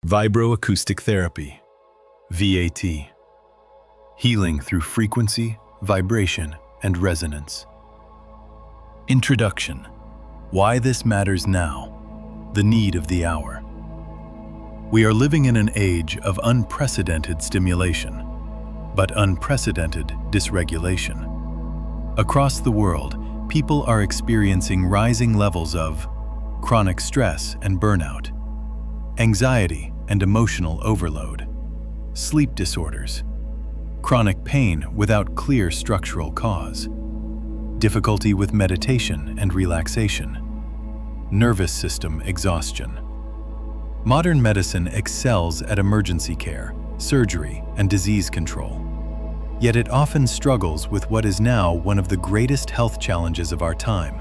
Vibro-Acoustic Therapy, VAT. Healing through frequency, vibration, and resonance. Introduction. Why this matters now. The need of the hour. We are living in an age of unprecedented stimulation, but unprecedented dysregulation. Across the world, people are experiencing rising levels of chronic stress and burnout, anxiety and emotional overload, sleep disorders, chronic pain without clear structural cause, difficulty with meditation and relaxation, nervous system exhaustion. Modern medicine excels at emergency care, surgery, and disease control. Yet it often struggles with what is now one of the greatest health challenges of our time: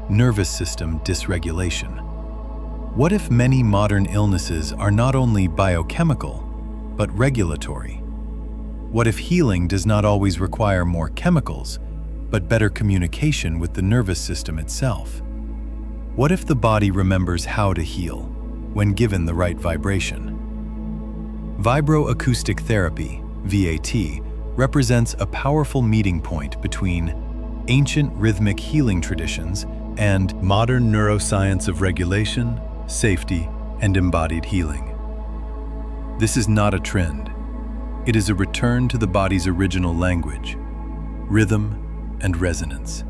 nervous system dysregulation. What if many modern illnesses are not only biochemical, but regulatory? What if healing does not always require more chemicals, but better communication with the nervous system itself? What if the body remembers how to heal when given the right vibration? Vibro-Acoustic Therapy, VAT, represents a powerful meeting point between ancient rhythmic healing traditions and modern neuroscience of regulation, safety, and embodied healing. This is not a trend. It is a return to the body's original language, rhythm, and resonance.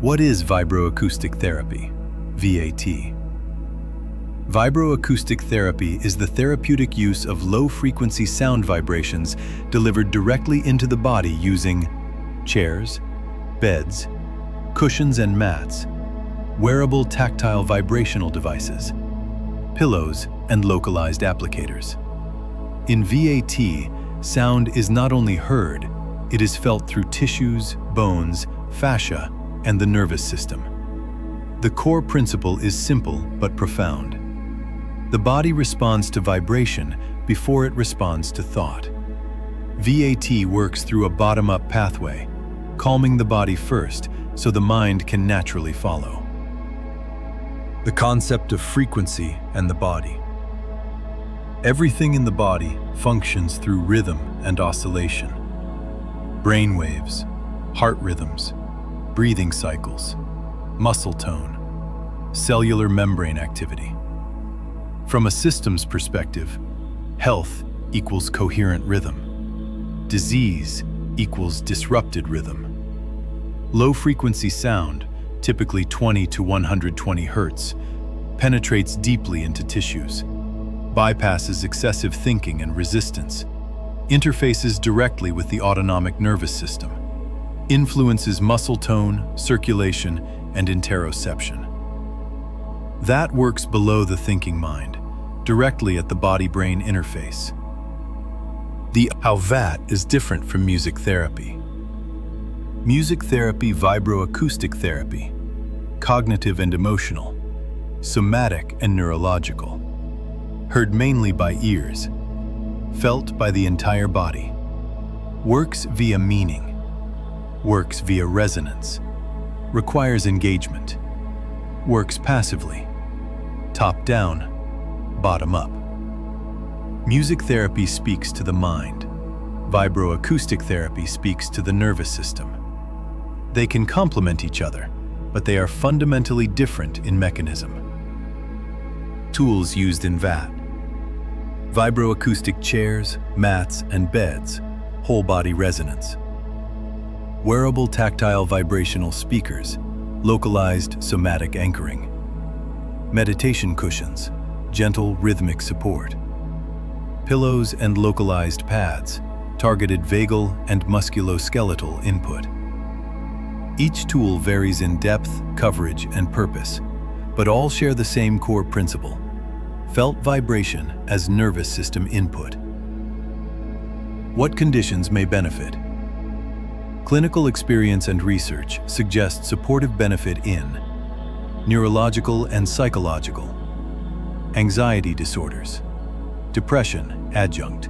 What is vibroacoustic therapy, VAT? Vibroacoustic therapy is the therapeutic use of low-frequency sound vibrations delivered directly into the body using chairs, beds, cushions and mats, wearable tactile vibrational devices, pillows, and localized applicators. In VAT, sound is not only heard, it is felt through tissues, bones, fascia, and the nervous system. The core principle is simple but profound. The body responds to vibration before it responds to thought. VAT works through a bottom-up pathway, calming the body first so the mind can naturally follow. The concept of frequency and the body. Everything in the body functions through rhythm and oscillation. Brain waves, heart rhythms, breathing cycles, muscle tone, cellular membrane activity. From a systems perspective, health equals coherent rhythm. Disease equals disrupted rhythm. Low-frequency sound, typically 20 to 120 Hz, penetrates deeply into tissues, bypasses excessive thinking and resistance, interfaces directly with the autonomic nervous system, influences muscle tone, circulation, and interoception. That works below the thinking mind, directly at the body-brain interface. How VAT is different from music therapy. Music therapy, vibroacoustic therapy, cognitive and emotional, somatic and neurological, heard mainly by ears, felt by the entire body, works via meaning, works via resonance, requires engagement, works passively, top-down, bottom-up. Music therapy speaks to the mind. Vibroacoustic therapy speaks to the nervous system. They can complement each other, but they are fundamentally different in mechanism. Tools used in VAT. Vibroacoustic chairs, mats, and beds, whole-body resonance. Wearable tactile vibrational speakers, localized somatic anchoring. Meditation cushions, gentle rhythmic support. Pillows and localized pads, targeted vagal and musculoskeletal input. Each tool varies in depth, coverage, and purpose, but all share the same core principle: felt vibration as nervous system input. What conditions may benefit? Clinical experience and research suggest supportive benefit in neurological and psychological, anxiety disorders, depression adjunct,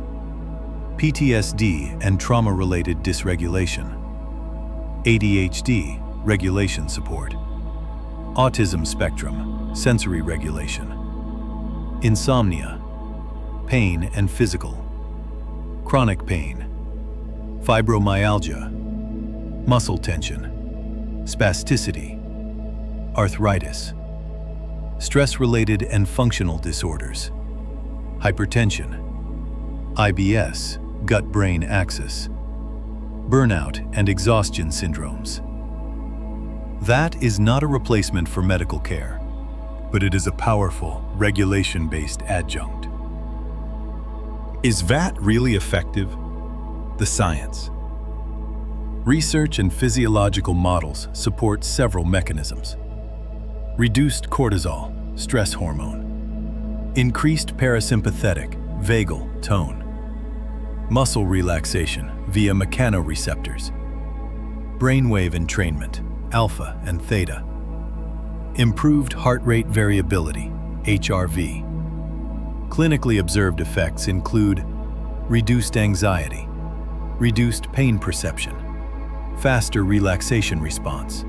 PTSD and trauma-related dysregulation, ADHD regulation support, autism spectrum sensory regulation, insomnia, pain and physical, chronic pain, fibromyalgia, muscle tension, spasticity, arthritis, stress-related and functional disorders, hypertension, IBS, gut-brain axis, burnout and exhaustion syndromes. VAT is not a replacement for medical care, but it is a powerful, regulation-based adjunct. Is VAT really effective? The science. Research and physiological models support several mechanisms. Reduced cortisol, stress hormone. Increased parasympathetic, vagal tone. Muscle relaxation via mechanoreceptors. Brainwave entrainment, alpha and theta. Improved heart rate variability, HRV. Clinically observed effects include reduced anxiety, reduced pain perception, faster relaxation response,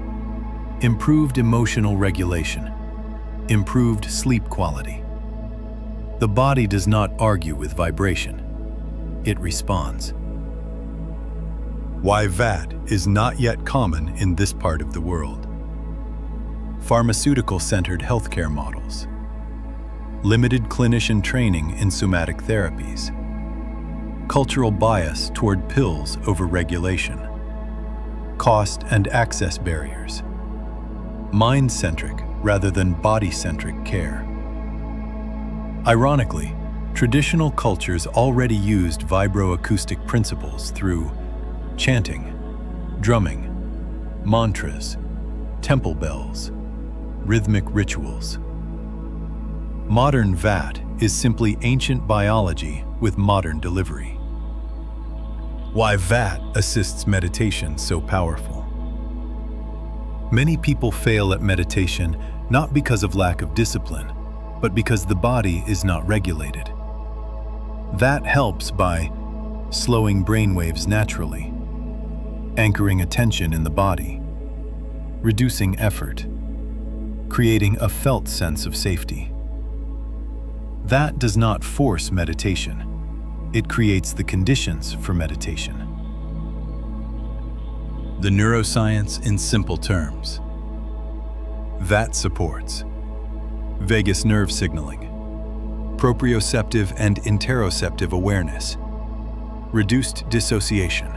improved emotional regulation, improved sleep quality. The body does not argue with vibration. It responds. Why VAT is not yet common in this part of the world. Pharmaceutical-centered healthcare models. Limited clinician training in somatic therapies. Cultural bias toward pills over regulation. Cost and access barriers. Mind-centric rather than body-centric care. Ironically, traditional cultures already used vibro-acoustic principles through chanting, drumming, mantras, temple bells, rhythmic rituals. Modern VAT is simply ancient biology with modern delivery. Why VAT assists meditation so powerful? Many people fail at meditation not because of lack of discipline, but because the body is not regulated. VAT helps by slowing brainwaves naturally, anchoring attention in the body, reducing effort, creating a felt sense of safety. VAT does not force meditation. It creates the conditions for meditation. The neuroscience in simple terms. VAT supports vagus nerve signaling, proprioceptive and interoceptive awareness, reduced dissociation,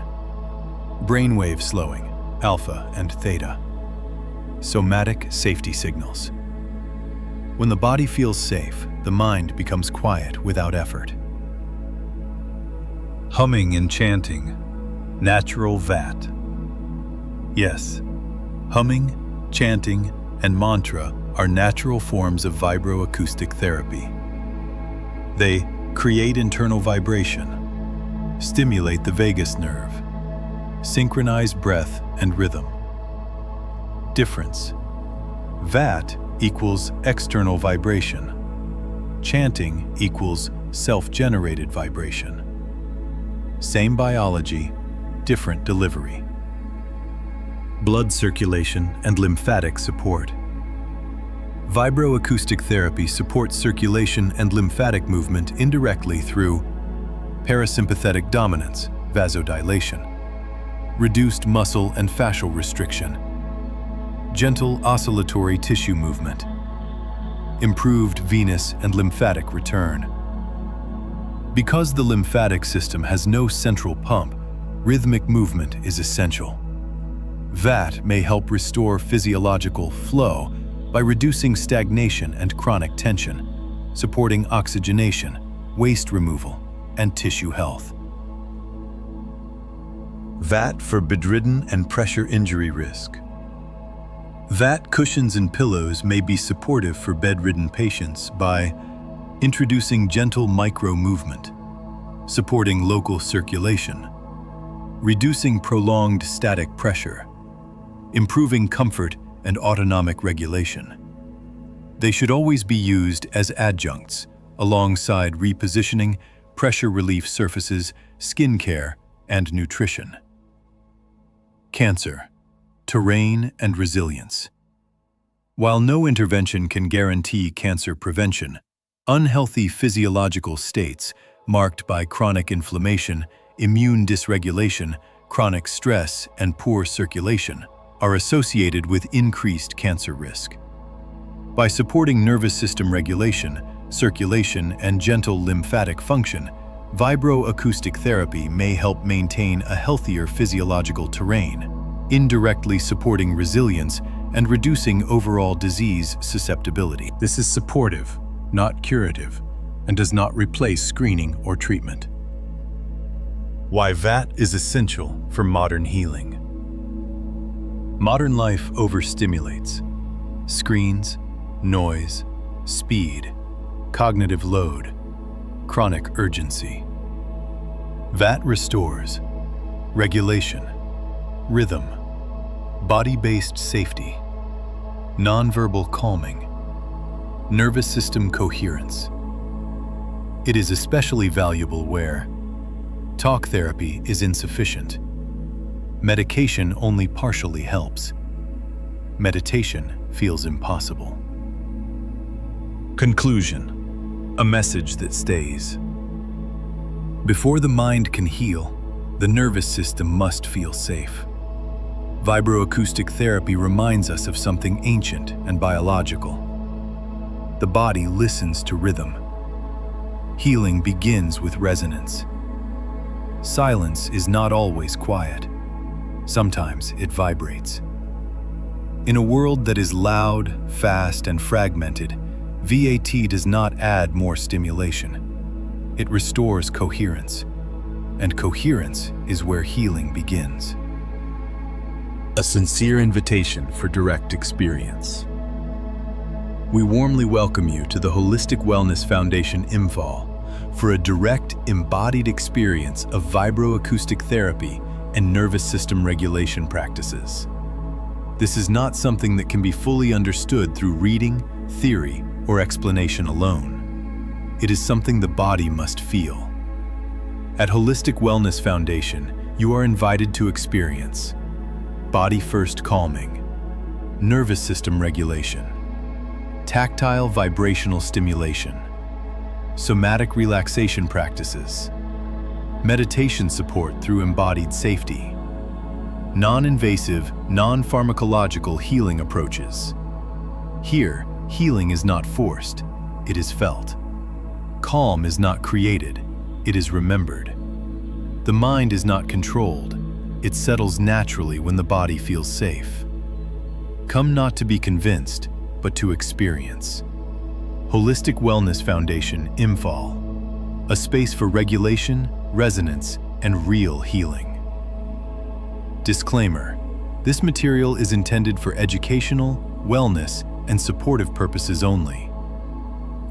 brainwave slowing, alpha and theta, somatic safety signals. When the body feels safe, the mind becomes quiet without effort. Humming and chanting, natural VAT. Yes, humming, chanting, and mantra are natural forms of vibro-acoustic therapy. They create internal vibration, stimulate the vagus nerve, synchronize breath and rhythm. Difference: VAT equals external vibration. Chanting equals self-generated vibration. Same biology, different delivery. Blood circulation and lymphatic support. Vibro-acoustic therapy supports circulation and lymphatic movement indirectly through parasympathetic dominance, vasodilation, reduced muscle and fascial restriction, gentle oscillatory tissue movement, improved venous and lymphatic return. Because the lymphatic system has no central pump, rhythmic movement is essential. VAT may help restore physiological flow by reducing stagnation and chronic tension, supporting oxygenation, waste removal, and tissue health. VAT for bedridden and pressure injury risk. VAT cushions and pillows may be supportive for bedridden patients by introducing gentle micro-movement, supporting local circulation, reducing prolonged static pressure, improving comfort and autonomic regulation. They should always be used as adjuncts, alongside repositioning, pressure relief surfaces, skin care, and nutrition. Cancer, terrain, and resilience. While no intervention can guarantee cancer prevention, Unhealthy physiological states, marked by chronic inflammation, immune dysregulation, chronic stress, and poor circulation, are associated with increased cancer risk. By supporting nervous system regulation, circulation, and gentle lymphatic function, vibro-acoustic therapy may help maintain a healthier physiological terrain, indirectly supporting resilience and reducing overall disease susceptibility. This is supportive, not curative, and does not replace screening or treatment. Why VAT is essential for modern healing. Modern life overstimulates. Screens, noise, speed, cognitive load, chronic urgency. VAT restores regulation, rhythm, body-based safety, nonverbal calming, nervous system coherence. It is especially valuable where talk therapy is insufficient. Medication only partially helps. Meditation feels impossible. Conclusion: a message that stays. Before the mind can heal, the nervous system must feel safe. Vibro-acoustic therapy reminds us of something ancient and biological. The body listens to rhythm. Healing begins with resonance. Silence is not always quiet. Sometimes it vibrates. In a world that is loud, fast, and fragmented, VAT does not add more stimulation. It restores coherence, and coherence is where healing begins. A sincere invitation for direct experience. We warmly welcome you to the Holistic Wellness Foundation Imphal for a direct, embodied experience of vibro-acoustic therapy and nervous system regulation practices. This is not something that can be fully understood through reading, theory, or explanation alone. It is something the body must feel. At Holistic Wellness Foundation, you are invited to experience body-first calming, nervous system regulation, tactile vibrational stimulation, somatic relaxation practices, meditation support through embodied safety, non-invasive, non-pharmacological healing approaches. Here, healing is not forced, it is felt. Calm is not created, it is remembered. The mind is not controlled, it settles naturally when the body feels safe. Come not to be convinced, but to experience. Holistic Wellness Foundation Imphal, a space for regulation, resonance, and real healing. Disclaimer: this material is intended for educational, wellness, and supportive purposes only.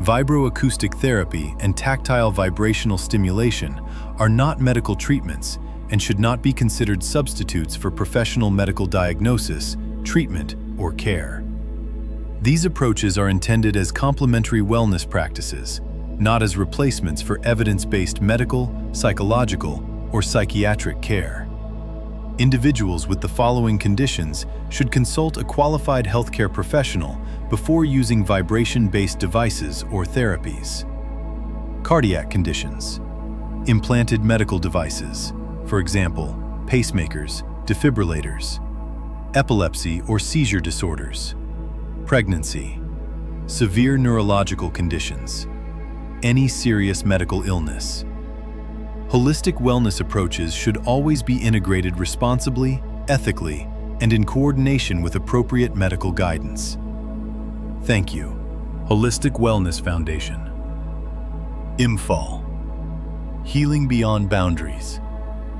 Vibro-acoustic therapy and tactile vibrational stimulation are not medical treatments and should not be considered substitutes for professional medical diagnosis, treatment, or care. These approaches are intended as complementary wellness practices, not as replacements for evidence-based medical, psychological, or psychiatric care. Individuals with the following conditions should consult a qualified healthcare professional before using vibration-based devices or therapies. Cardiac conditions. Implanted medical devices, for example, pacemakers, defibrillators. Epilepsy or seizure disorders. Pregnancy. Severe neurological conditions. Any serious medical illness. Holistic wellness approaches should always be integrated responsibly, ethically, and in coordination with appropriate medical guidance. Thank you. Holistic Wellness Foundation. Imphal. Healing beyond boundaries.